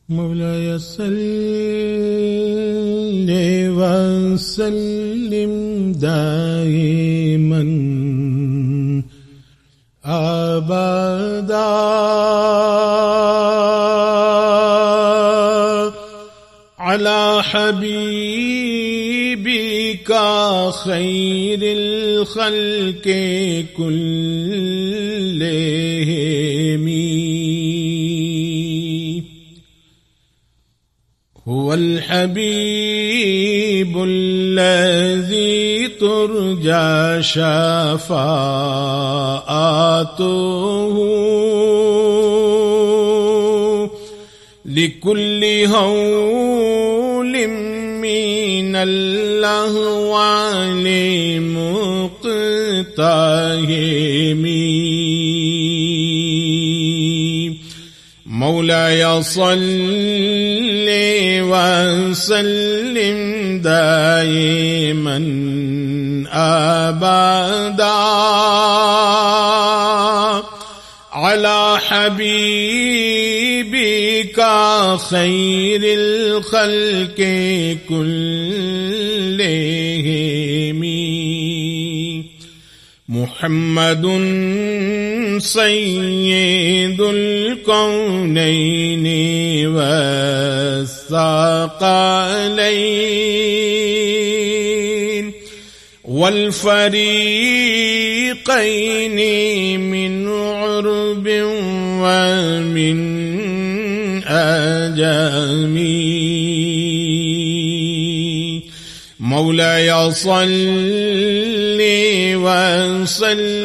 مولاي صل وسلم دائما أبدا على حبيبك خير الخلق كلهم. هو الحبيب الذي ترجى شفاعته لكل هول من الأهوال مقتهم. مولاي صل وسلم دائما أبدا على حبيبك خير الخلق كلهم. محمد سيد الكونين والثقلين والفريقين من عرب ومن أجم. مولاي صل وسلم